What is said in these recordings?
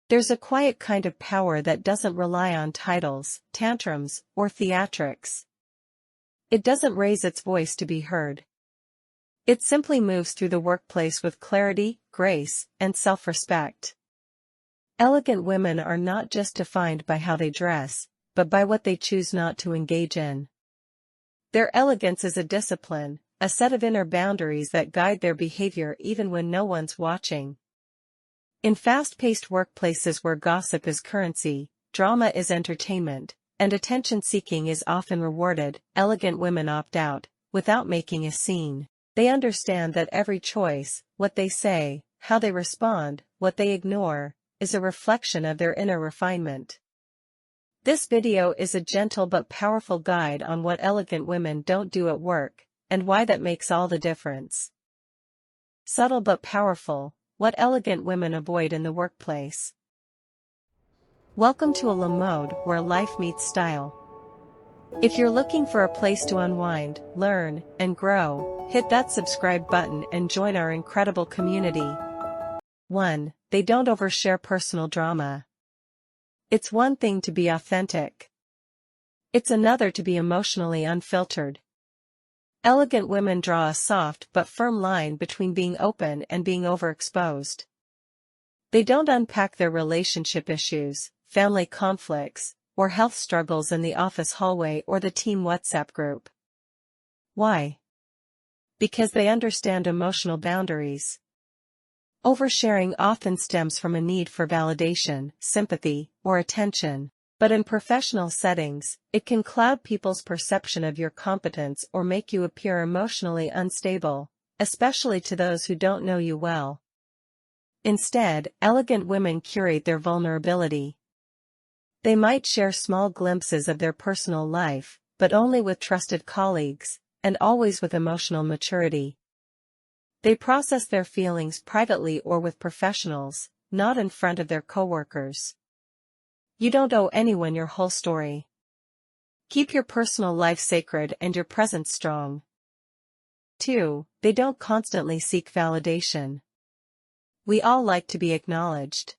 There's a quiet kind of power that doesn't rely on titles, tantrums, or theatrics. It doesn't raise its voice to be heard. It simply moves through the workplace with clarity, grace, and self-respect. Elegant women are not just defined by how they dress, but by what they choose not to engage in. Their elegance is a discipline, a set of inner boundaries that guide their behavior even when no one's watching. In fast-paced workplaces where gossip is currency, drama is entertainment, and attention-seeking is often rewarded, elegant women opt out, without making a scene. They understand that every choice, what they say, how they respond, what they ignore, is a reflection of their inner refinement. This video is a gentle but powerful guide on what elegant women don't do at work, and why that makes all the difference. Subtle but powerful, what elegant women avoid in the workplace. Welcome to a La Mode where life meets style. If you're looking for a place to unwind, learn, and grow, hit that subscribe button and join our incredible community. 1. They don't overshare personal drama. It's one thing to be authentic. It's another to be emotionally unfiltered. Elegant women draw a soft but firm line between being open and being overexposed. They don't unpack their relationship issues, family conflicts, or health struggles in the office hallway or the team WhatsApp group. Why? Because they understand emotional boundaries. Oversharing often stems from a need for validation, sympathy, or attention. But in professional settings, it can cloud people's perception of your competence or make you appear emotionally unstable, especially to those who don't know you well. Instead, elegant women curate their vulnerability. They might share small glimpses of their personal life, but only with trusted colleagues, and always with emotional maturity. They process their feelings privately or with professionals, not in front of their coworkers. You don't owe anyone your whole story. Keep your personal life sacred and your presence strong. 2. They don't constantly seek validation. We all like to be acknowledged.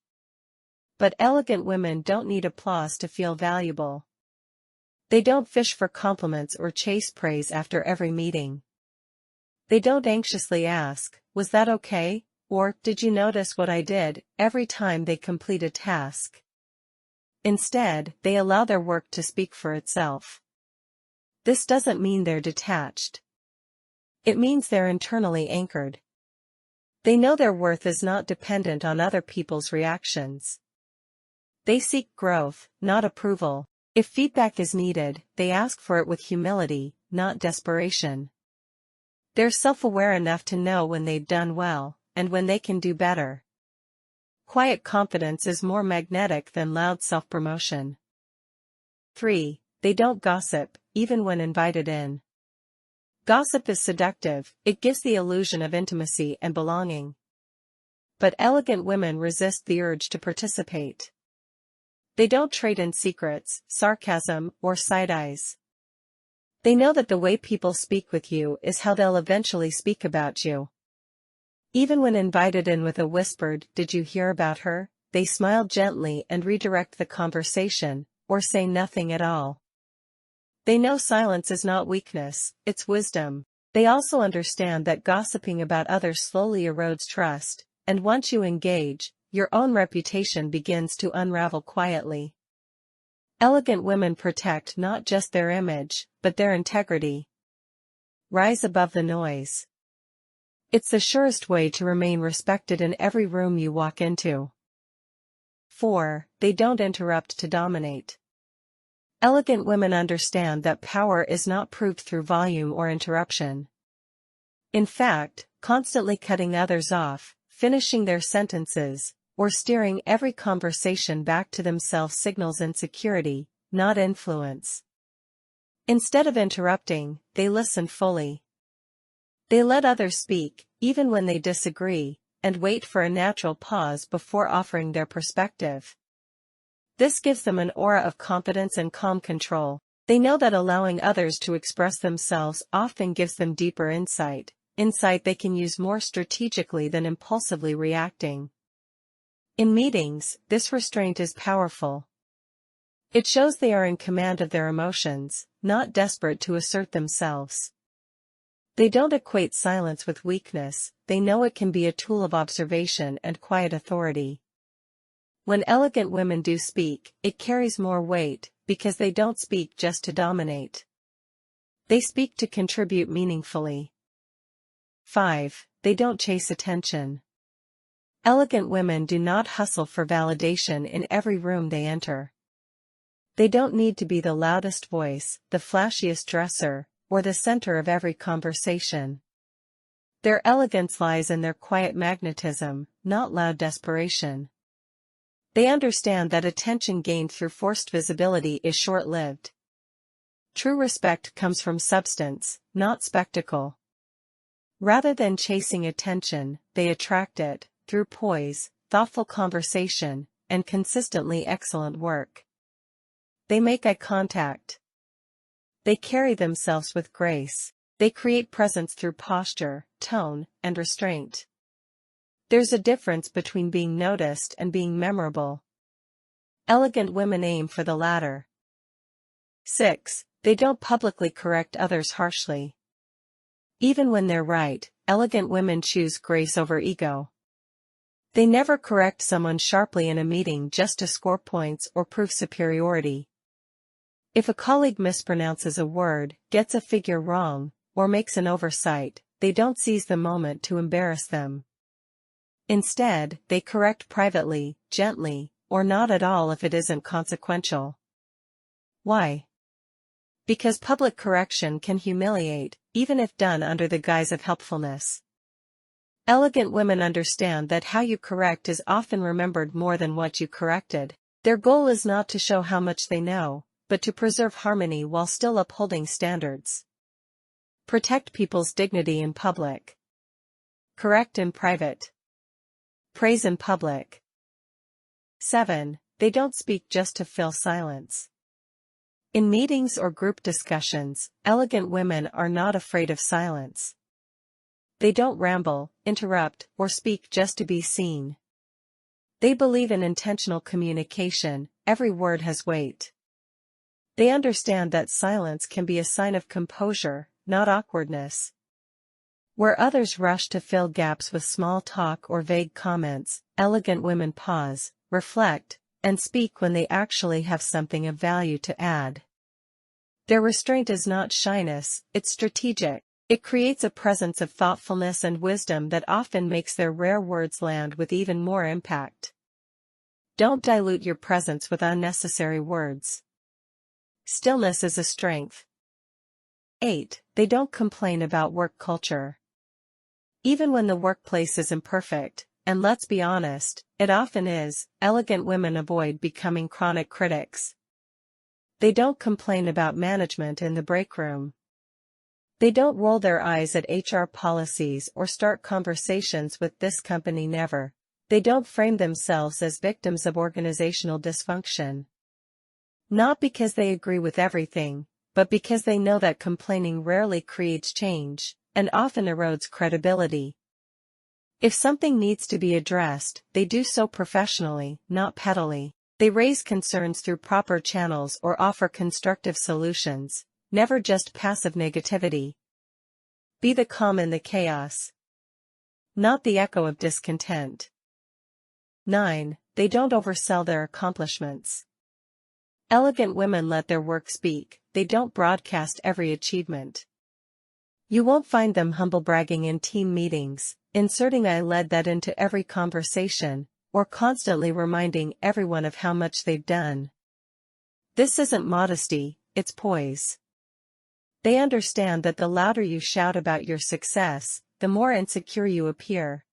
But elegant women don't need applause to feel valuable. They don't fish for compliments or chase praise after every meeting. They don't anxiously ask, "Was that okay?" or "Did you notice what I did?" every time they complete a task. Instead, they allow their work to speak for itself. This doesn't mean they're detached. It means they're internally anchored. They know their worth is not dependent on other people's reactions. They seek growth, not approval. If feedback is needed, they ask for it with humility, not desperation. They're self-aware enough to know when they've done well, and when they can do better. Quiet confidence is more magnetic than loud self-promotion. 3. They don't gossip, even when invited in. Gossip is seductive, it gives the illusion of intimacy and belonging. But elegant women resist the urge to participate. They don't trade in secrets, sarcasm, or side eyes. They know that the way people speak with you is how they'll eventually speak about you. Even when invited in with a whispered, "Did you hear about her?" they smile gently and redirect the conversation, or say nothing at all. They know silence is not weakness, it's wisdom. They also understand that gossiping about others slowly erodes trust, and once you engage, your own reputation begins to unravel quietly. Elegant women protect not just their image, but their integrity. Rise above the noise. It's the surest way to remain respected in every room you walk into. 4. They don't interrupt to dominate. Elegant women understand that power is not proved through volume or interruption. In fact, constantly cutting others off, finishing their sentences, or steering every conversation back to themselves signals insecurity, not influence. Instead of interrupting, they listen fully. They let others speak, even when they disagree, and wait for a natural pause before offering their perspective. This gives them an aura of confidence and calm control. They know that allowing others to express themselves often gives them deeper insight they can use more strategically than impulsively reacting. In meetings, this restraint is powerful. It shows they are in command of their emotions, not desperate to assert themselves. They don't equate silence with weakness, they know it can be a tool of observation and quiet authority. When elegant women do speak, it carries more weight, because they don't speak just to dominate. They speak to contribute meaningfully. 5. They don't chase attention. Elegant women do not hustle for validation in every room they enter. They don't need to be the loudest voice, the flashiest dresser, or the center of every conversation. Their elegance lies in their quiet magnetism, not loud desperation. They understand that attention gained through forced visibility is short-lived. True respect comes from substance, not spectacle. Rather than chasing attention, they attract it, through poise, thoughtful conversation, and consistently excellent work. They make eye contact. They carry themselves with grace. They create presence through posture, tone, and restraint. There's a difference between being noticed and being memorable. Elegant women aim for the latter. 6. They don't publicly correct others harshly. Even when they're right, elegant women choose grace over ego. They never correct someone sharply in a meeting just to score points or prove superiority. If a colleague mispronounces a word, gets a figure wrong, or makes an oversight, they don't seize the moment to embarrass them. Instead, they correct privately, gently, or not at all if it isn't consequential. Why? Because public correction can humiliate, even if done under the guise of helpfulness. Elegant women understand that how you correct is often remembered more than what you corrected. Their goal is not to show how much they know, but to preserve harmony while still upholding standards. Protect people's dignity in public. Correct in private. Praise in public. 7. They don't speak just to fill silence. In meetings or group discussions, elegant women are not afraid of silence. They don't ramble, interrupt, or speak just to be seen. They believe in intentional communication, every word has weight. They understand that silence can be a sign of composure, not awkwardness. Where others rush to fill gaps with small talk or vague comments, elegant women pause, reflect, and speak when they actually have something of value to add. Their restraint is not shyness, it's strategic. It creates a presence of thoughtfulness and wisdom that often makes their rare words land with even more impact. Don't dilute your presence with unnecessary words. Stillness is a strength. 8. They don't complain about work culture. Even when the workplace is imperfect, and let's be honest, it often is, elegant women avoid becoming chronic critics. They don't complain about management in the break room. They don't roll their eyes at HR policies or start conversations with "this company never." They don't frame themselves as victims of organizational dysfunction. Not because they agree with everything, but because they know that complaining rarely creates change, and often erodes credibility. If something needs to be addressed, they do so professionally, not pettily. They raise concerns through proper channels or offer constructive solutions, never just passive negativity. Be the calm in the chaos, not the echo of discontent. 9. They don't oversell their accomplishments. Elegant women let their work speak, they don't broadcast every achievement. You won't find them humble bragging in team meetings, inserting "I led that" into every conversation, or constantly reminding everyone of how much they've done. This isn't modesty, it's poise. They understand that the louder you shout about your success, the more insecure you appear.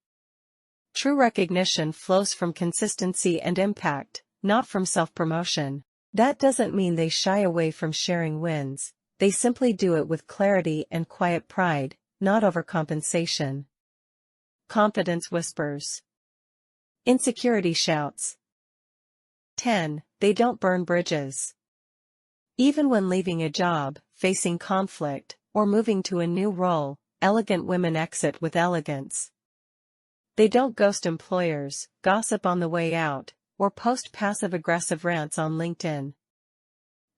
True recognition flows from consistency and impact, not from self-promotion. That doesn't mean they shy away from sharing wins, they simply do it with clarity and quiet pride, not overcompensation. Confidence whispers. Insecurity shouts. 10. They don't burn bridges. Even when leaving a job, facing conflict, or moving to a new role, elegant women exit with elegance. They don't ghost employers, gossip on the way out, or post passive-aggressive rants on LinkedIn.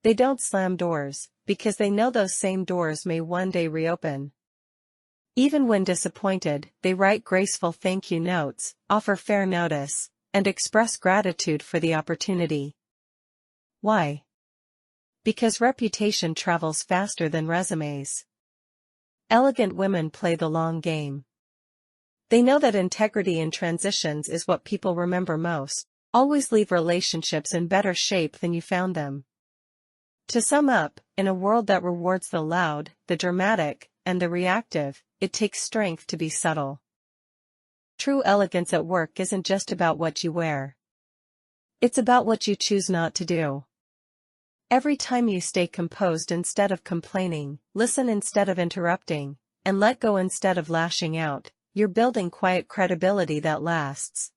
They don't slam doors, because they know those same doors may one day reopen. Even when disappointed, they write graceful thank you notes, offer fair notice, and express gratitude for the opportunity. Why? Because reputation travels faster than resumes. Elegant women play the long game. They know that integrity in transitions is what people remember most. Always leave relationships in better shape than you found them. To sum up, in a world that rewards the loud, the dramatic, and the reactive, it takes strength to be subtle. True elegance at work isn't just about what you wear. It's about what you choose not to do. Every time you stay composed instead of complaining, listen instead of interrupting, and let go instead of lashing out, you're building quiet credibility that lasts.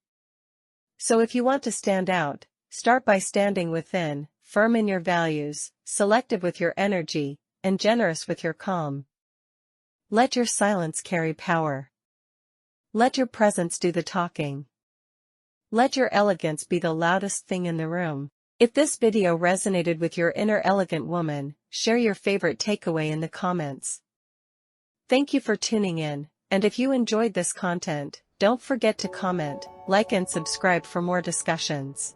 So if you want to stand out, start by standing within, firm in your values, selective with your energy, and generous with your calm. Let your silence carry power. Let your presence do the talking. Let your elegance be the loudest thing in the room. If this video resonated with your inner elegant woman, share your favorite takeaway in the comments. Thank you for tuning in, and if you enjoyed this content, don't forget to comment, like and subscribe for more discussions.